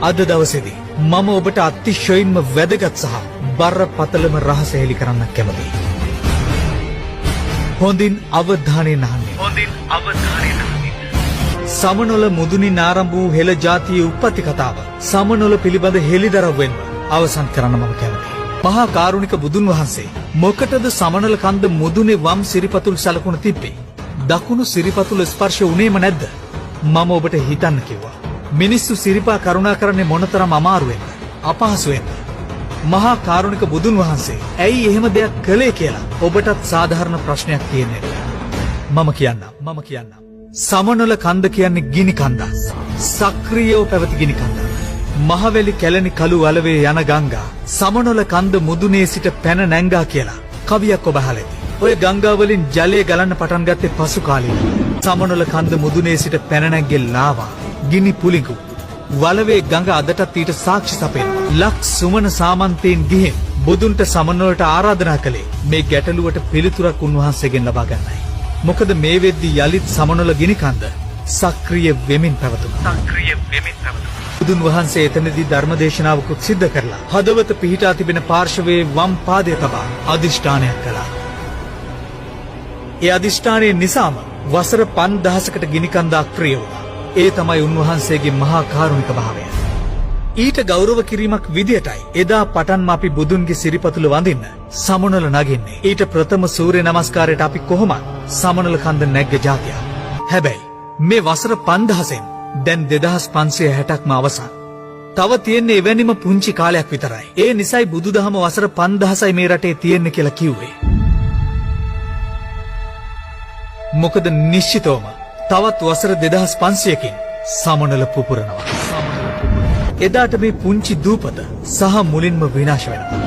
අද දවසේදී මම ඔබට අතිශයින්ම වැදගත් සහ බරපතලම රහස හෙළි කරන්න කැමතියි. හොඳින් අවධානයෙන් අහන්න. සමනොල මුදුනින් ආරම්භ වූ හෙළ ජාතියේ උප්පත්ති කතාව සමනොල පිළිබඳ හෙළිදරව්වෙන්ම අවසන් කරන්න මම කැමතියි. මහා කාරුණික බුදුන් වහන්සේ මොකටද සමනොල කන්ද මුදුනේ වම් සිරිපතුල් සලකුණ තිබ්බේ? දකුණු සිරිපතුල ස්පර්ශ වුණේම නැද්ද? මම ඔබට හිතන්න කිව්වා. මිනිස්සු සිරිපා කරුණා කරන්නේ මොනතරම් අමාරුවෙන්ද, අපහසුවෙන්ද? මහා කාරුණික බුදුන් වහන්සේ ඇයි එහෙම දෙයක් කළේ කියලා ඔබටත් සාධාරණ ප්‍රශ්නයක් තියෙන්නේ. මම කියන්නම්. සමනොල කන්ද කියන්නේ ගිනි කන්දක්. සක්‍රියව පැවති ගිනි කන්දක්. මහවැලි කැලණි කළු වලවේ යන ගංගා සමනොල කන්ද මුදුනේ සිට පැන නැංගා කියලා කවියක් ඔබ අහලා ඇති. ඔය ගංගා වලින් ජලය ගලන්න පටන් ගත්තේ පසු කාලීන. සමනොල කන්ද මුදුනේ සිට පැන නැග්ගේ ලාවා, ගිනි පුලිඟු, වලවේ ගඟ අදටත් ඊට සාක්ෂි සපයන. ලක් සුමන සාමන්තයෙන් ගිහින් බුදුන්ට සමනොලට ආරාධනා කළේ මේ ගැටලුවට පිළිතුරක් උන්වහන්සේගෙන් ලබා ගන්නයි. මොකද මේ වෙද්දී යලිත් සමනොල ගිනි කන්ද සක්‍රිය වෙමින් පැවතුණා. බුදුන් වහන්සේ එතනදී ධර්මදේශනාවකුත් සිද්ධ කරලා හදවත පිහිටා තිබෙන පාර්ශවයේ වම් පාදය තබා අදිෂ්ඨානයක් කළා. ඒ අදිෂ්ඨානයේ නිසාම වසර 5000කට ගිනි කන්ද අක්‍රිය වුණා. ඒ තමයි උන්වහන්සේගේ මහා කාරුණික භාවය. ඊට ගෞරව කිරීමක් විදියටයි එදා පටන්ම අපි බුදුන්ගේ සිරිපතුල වඳින්න සමනොල නගින්නේ. ඊට ප්‍රථම සූර්ය නමස්කාරයට අපි කොහොමද සමනොල කන්ද නැග්ග જાතිය. හැබැයි මේ වසර 5000න් දැන් 2560ක්ම අවසන්. තව තියෙන්නේ එවැනිම පුංචි කාලයක් විතරයි. ඒ නිසයි බුදුදහම වසර 5000යි මේ රටේ තියෙන්නේ කියලා කිව්වේ. මොකද නිශ්චිතවම තවත් වසර 2500කින් සමනොල පුපුරනවා. එදාට මේ පුංචි දූපත සහ මුලින්ම විනාශ වෙනවා.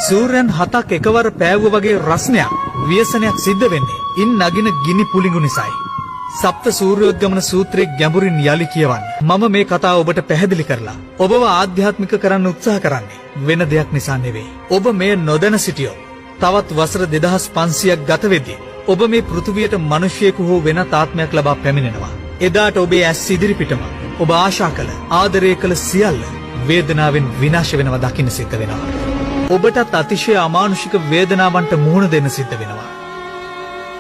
සූර්යයන් 7ක් එකවර පෑවුව වගේ රස්නයක්, ව්‍යසනයක් සිද්ධ වෙන්නේ ඉන් නගින ගිනි පුලිඟු නිසායි. සප්ත සූර්යෝද්ගමන සූත්‍රයේ ගැඹුරින් යලි කියවන්න. මම මේ කතාව ඔබට පැහැදිලි කරලා ඔබව ආධ්‍යාත්මික කරන්න උත්සාහ කරන්නේ වෙන දෙයක් නිසා නෙවෙයි. ඔබ මේ නොදැන සිටියොත් තවත් වසර 2500ක් ගත වෙද්දී ඔබ මේ පෘථුවියට මිනිසියෙකු හෝ වෙනත් ආත්මයක් ලබා පැමිණෙනවා. එදාට ඔබේ ඇස් ඉදිරිපිටම ඔබ ආශා කළ, ආදරය කළ සියල්ල වේදනාවෙන් විනාශ වෙනවා දකින්න සිද්ධ වෙනවා. ඔබටත් අතිශය අමානුෂික වේදනාවන්ට මුහුණ දෙන්න සිද්ධ වෙනවා.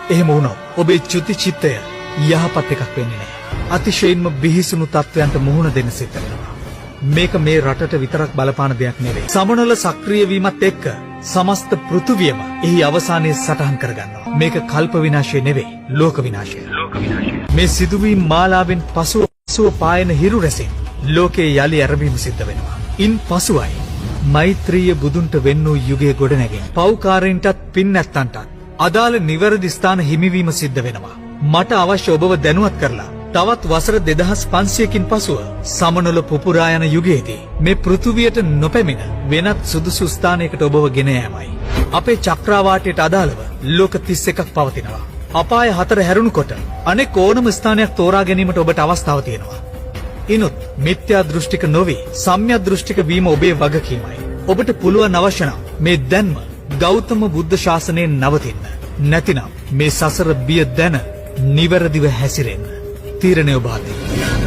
එහෙම වුණොත් ඔබේ චුති චිත්තය යහපත් එකක් වෙන්නේ නැහැ. අතිශයින්ම බිහිසුණු තත්වයන්ට මුහුණ දෙන්න සිද්ධ වෙනවා. මේක මේ රටට විතරක් බලපාන දෙයක් නෙවෙයි. සමනොල සක්‍රිය වීමත් එක්ක සමස්ත පෘථුවියම එහි අවසානයේ සටහන් කරගන්නවා. මේක කල්ප විනාශය නෙවෙයි, ලෝක විනාශය. මේ සිදුවීම් මාලාවෙන් පසුව පායන හිරු රැසින් ලෝකයේ යලි ඇරඹීම සිද්ධ වෙනවා. ඉන් පසුවයි මෛත්‍රීය බුදුන්ට වෙන්න වූ යුගයේ ගොඩනැගෙන පෞකාරයින්ටත් පින් නැත්තන්ටත් අදාළ නිවැරදි ස්ථාන හිමිවීම සිද්ධ වෙනවා. මට අවශ්‍ය ඔබව දැනුවත් කරලා තවත් වසර 2500කින් පසුව සමනොල පුපුරා යන යුගයේදී මේ පෘථුවියට නොපැමිණ වෙනත් සුදුසු ස්ථානයකට ඔබව ගෙන යාමයි. අපේ චක්‍රාවාටයට අදාළව ලෝක 31ක් පවතිනවා. අපාය 4 හැරුණුකොට අනෙක් ඕනම ස්ථානයක් තෝරා ගැනීමට ඔබට අවස්ථාව තියෙනවා. ඉනුත් මිත්‍යා දෘෂ්ටික නොවි සම්‍යක් දෘෂ්ටික වීම ඔබේ වගකීමයි. ඔබට පුළුවන් අවශ්‍ය නම් මේ දැන්ම ගෞතම බුද්ධ ශාසනයෙන් නවතින්න. නැතිනම් මේ සසර බිය දැන නිවැරදිව හැසිරෙන්න. තීරණය ඔබ අතේ.